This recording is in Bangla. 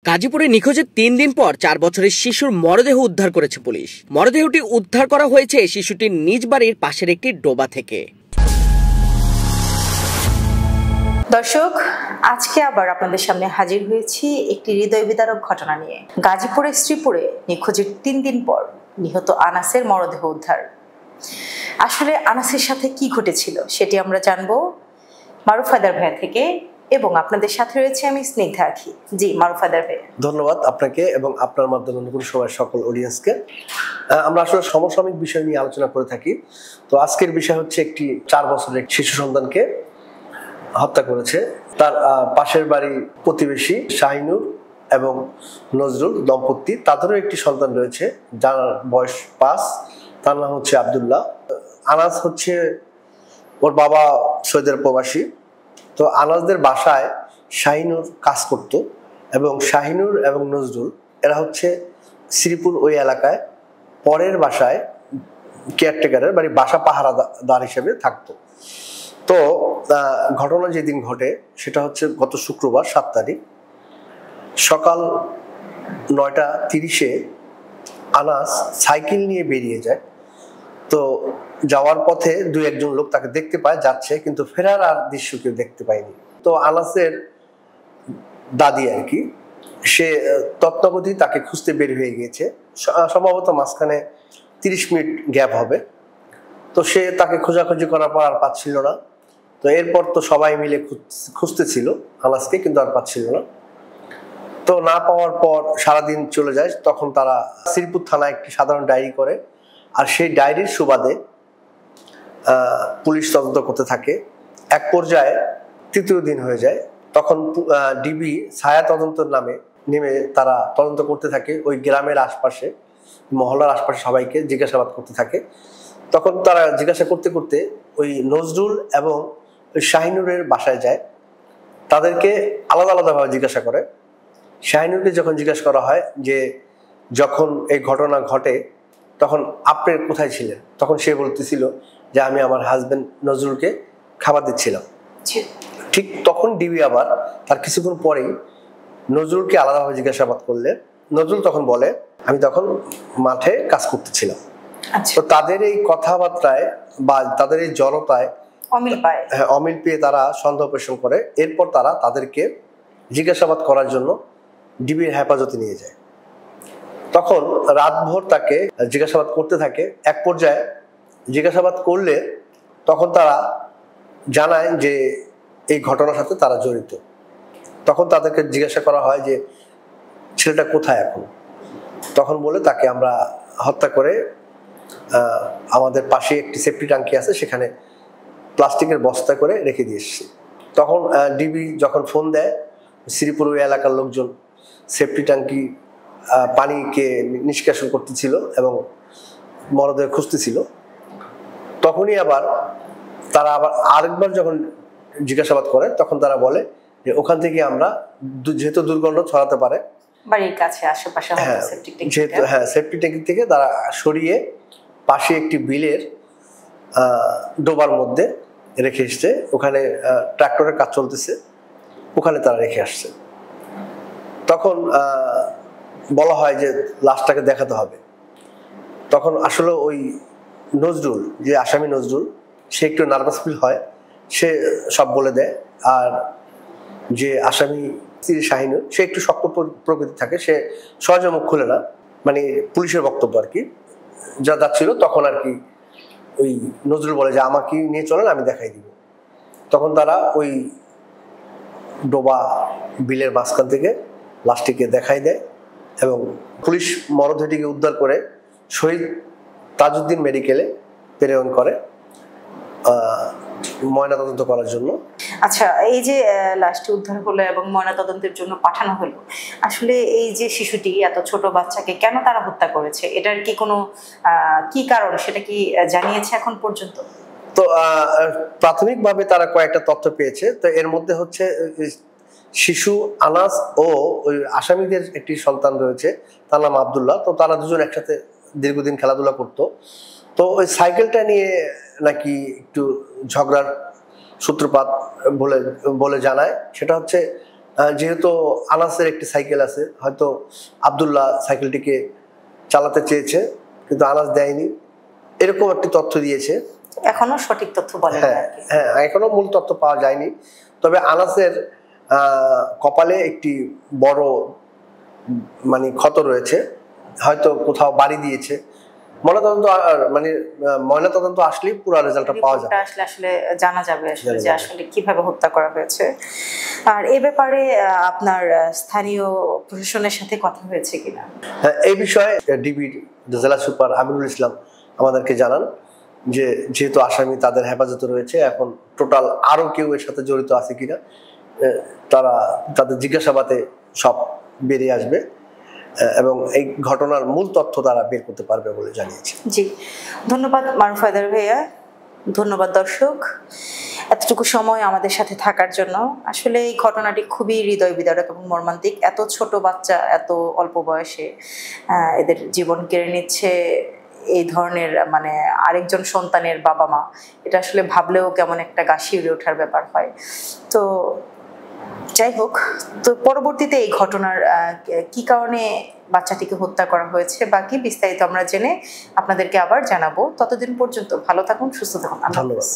গাজীপুরে নিখোঁজের ৩ দিন পর ৪ বছরের শিশুর মরদেহ উদ্ধার করেছে পুলিশ। মরদেহটি উদ্ধার করা হয়েছে শিশুটির নিজ বাড়ির পাশের একটি ডোবা থেকে। দর্শক, আজকে আবার আপনাদের সামনে হাজির হয়েছি একটি হৃদয় বিদারক ঘটনা নিয়ে। গাজীপুরের শ্রীপুরে নিখোঁজের ৩ দিন পর নিহত আনাসের মরদেহ উদ্ধার। আসলে আনাসের সাথে কি ঘটেছিল সেটি আমরা জানবো মারুফ হায়দার ভাইয়া থেকে, এবং আপনাদের সাথে রয়েছে আমি স্নিগ্ধা আখি। জি মারুফ হায়দার ভাইয়া, ধন্যবাদ আপনাকে এবং আপনার মাধ্যমে নতুন সময়ের সকল অডিয়েন্সকে। আমরা আসলে সমসাময়িক বিষয় নিয়ে আলোচনা করে থাকি। তো আজকের বিষয় হচ্ছে একটি 4 বছরের শিশু সন্তানকে হত্যা করেছে তার পাশের বাড়ি প্রতিবেশী শাহিনুর এবং নজরুল দম্পতি। তাদেরও একটি সন্তান রয়েছে যার বয়স 5, তার নাম হচ্ছে আব্দুল্লাহ। আনাস হচ্ছে ওর বাবা সৌদির প্রবাসী। তো আনাসদের বাসায় শাহিনুর কাজ করত এবং শাহিনুর এবং নজরুল এরা হচ্ছে শ্রীপুর ওই এলাকায় পরের বাসায় কেয়ারটেকারের বাড়ি বাসা পাহারাদার হিসেবে থাকতো। তো ঘটনা যেদিন ঘটে সেটা হচ্ছে গত শুক্রবার 7 তারিখ সকাল 9:30-এ আনাস সাইকেল নিয়ে বেরিয়ে যায়। তো যাওয়ার পথে 2-1 লোক তাকে দেখতে পায় যাচ্ছে, কিন্তু ফেরার আর দৃশ্য কেউ দেখতে পায়নি। তো আনাসের দাদি আর কি, সে তৎনগতি তাকে খুঁজতে বের হয়ে গিয়েছে। সম্ভবত মাঝখানে 30 মিনিট গ্যাপ হবে। তো সে তাকে খোঁজাখুঁজি করার পর আর পাচ্ছিল না। তো এরপর তো সবাই মিলে খুঁজতেছিল আনাসকে, কিন্তু আর পাচ্ছিল না। তো না পাওয়ার পর সারাদিন চলে যায়। তখন তারা শ্রীপুর থানায় একটি সাধারণ ডায়েরি করে, আর সেই ডায়েরির সুবাদে পুলিশ তদন্ত করতে থাকে। এক পর্যায়ে 3য় দিন হয়ে যায়। তখন ডিবি ছায়া তদন্তের নামে নেমে তারা তদন্ত করতে থাকে। ওই গ্রামের আশপাশে, মহল্লার আশপাশে সবাইকে জিজ্ঞাসাবাদ করতে থাকে। তখন তারা জিজ্ঞাসা করতে করতে ওই নজরুল এবং ওই শাহিনুরের বাসায় যায়। তাদেরকে আলাদা আলাদাভাবে জিজ্ঞাসা করে। শাহিনুরকে যখন জিজ্ঞাসা করা হয় যে যখন এই ঘটনা ঘটে তখন আপনি কোথায় ছিলেন, তখন সে বলতেছিল যে আমি আমার হাজবেন্ড নজরুলকে খাবার দিচ্ছিলাম। ঠিক তখন ডিবি আবার তার কিছুক্ষণ পরেই নজরুলকে আলাদাভাবে জিজ্ঞাসাবাদ করলে নজরুল তখন বলে আমি তখন মাঠে কাজ করতেছিলাম। তো তাদের এই কথাবার্তায় বা তাদের এই জড়তায় অমিল পেয়ে তারা সন্দেহ পোষণ করে। এরপর তারা তাদেরকে জিজ্ঞাসাবাদ করার জন্য ডিবির হেফাজতে নিয়ে যায়। তখন রাতভর তাকে জিজ্ঞাসাবাদ করতে থাকে। এক পর্যায়ে জিজ্ঞাসাবাদ করলে তখন তারা জানায় যে এই ঘটনার সাথে তারা জড়িত। তখন তাদেরকে জিজ্ঞাসা করা হয় যে ছেলেটা কোথায় এখন। তখন বলে তাকে আমরা হত্যা করে আমাদের পাশে একটি সেফটি ট্যাঙ্কি আছে, সেখানে প্লাস্টিকের বস্তা করে রেখে দিয়ে এসেছি। তখন ডিবি যখন ফোন দেয়, শ্রীপুর এলাকার লোকজন সেফটি ট্যাঙ্কি পানিকে নিষ্কাশন করতেছিল এবং মরদেহ খুঁজতেছিল। তখনই আবার তারা আবার আরেকবার যখন জিজ্ঞাসাবাদ করে তখন তারা বলে যে ওখান থেকে আমরা যেহেতু দুর্গন্ধ ছড়াতে পারে বাড়ির কাছে আশেপাশে, যেহেতু সেফটি ট্যাঙ্কি থেকে তারা সরিয়ে পাশে একটি বিলের ডোবার মধ্যে রেখে এসছে। ওখানে ট্রাক্টরের কাজ চলতেছে, ওখানে তারা রেখে আসছে। তখন বলা হয় যে লাশটাকে দেখাতে হবে। তখন আসলে ওই নজরুল, যে আসামি নজরুল, সে একটু নার্ভাস ফিল হয়, সে সব বলে দেয়। আর যে আসামি শাহিনুর, সে একটু শক্ত প্রকৃতি থাকে, সে সহজে মুখ খুলে না। মানে পুলিশের বক্তব্য আর কি যা যাচ্ছিল, তখন আর কি ওই নজরুল বলে যে আমাকে নিয়ে চলেন, আমি দেখাই দিব। তখন তারা ওই ডোবা বিলের মাঝখান থেকে লাশটিকে দেখাই দেয় এবং পুলিশ মরদেহটিকে উদ্ধার করে শহীদ তাজউদ্দিন মেডিকেলে প্রেরণ করে ময়নাতদন্ত করার জন্য। আচ্ছা, এই যে লাশটি উদ্ধার হলো এবং ময়নাতদন্তের জন্য পাঠানো হলো, আসলে এই যে শিশুটি, এত ছোট বাচ্চাকে কেন তারা হত্যা করেছে, এটার কি কোনো কি কারণ সেটা কি জানিয়েছে এখন পর্যন্ত? তো প্রাথমিকভাবে তারা কয়েকটা তথ্য পেয়েছে। তো এর মধ্যে হচ্ছে শিশু আনাস ও ওই আসামিদের একটি সন্তান রয়েছে, তার নাম আব্দুল্লাহ। তো তারা দুজন একসাথে দীর্ঘদিন খেলাধুলা করতো। তো ওই সাইকেলটা নিয়ে নাকি একটু ঝগড়ার সূত্রপাত বলে জানায়। সেটা হচ্ছে যেহেতু আনাসের একটি সাইকেল আছে, হয়তো আব্দুল্লাহ সাইকেলটিকে চালাতে চেয়েছে কিন্তু আনাস দেয়নি, এরকম একটি তথ্য দিয়েছে। এখনো সঠিক তথ্য বলে হ্যাঁ হ্যাঁ, এখনো মূল তথ্য পাওয়া যায়নি। তবে আনাসের কপালে একটি বড় মানে ক্ষত রয়েছে, হয়তো কোথাও বাড়ি দিয়েছে। ময়নাতদন্ত আসলেই পুরো রেজাল্টটা পাওয়া যাবে, আসলে জানা যাবে আসলে যে আসলে কিভাবে হত্যা করা হয়েছে। আর এই ব্যাপারে আপনার স্থানীয় প্রশাসনের সাথে কথা হয়েছে কিনা? হ্যাঁ, এই বিষয়ে ডিবির জেলা সুপার আমিনুল ইসলাম আমাদেরকে জানান যে যেহেতু আসামি তাদের হেফাজতে রয়েছে, এখন টোটাল আরো কেউ এর সাথে জড়িত আছে কিনা তারা তাদের জিজ্ঞাসাবাদে সব বেরিয়ে আসবে এবং এই ঘটনার মূল তথ্য তারা বের করতে পারবে বলে জানিয়েছে। জি, ধন্যবাদ মারুফ হায়দার ভাইয়া। ধন্যবাদ দর্শক এতটুকু সময় আমাদের সাথে থাকার জন্য। আসলে এই ঘটনাটি খুবই হৃদয় বিদারক এবং মর্মান্তিক। এত ছোট বাচ্চা এত অল্প বয়সে এদের জীবন কেড়ে নিচ্ছে এই ধরনের মানে আরেকজন সন্তানের বাবা মা, এটা আসলে ভাবলেও কেমন একটা গা শিউরে ওঠার ব্যাপার হয়। তো যাই হোক, তো পরবর্তীতে এই ঘটনার কি কারণে বাচ্চাটিকে হত্যা করা হয়েছে বাকি বিস্তারিত আমরা জেনে আপনাদেরকে আবার জানাবো। ততদিন পর্যন্ত ভালো থাকুন, সুস্থ থাকুন। ধন্যবাদ।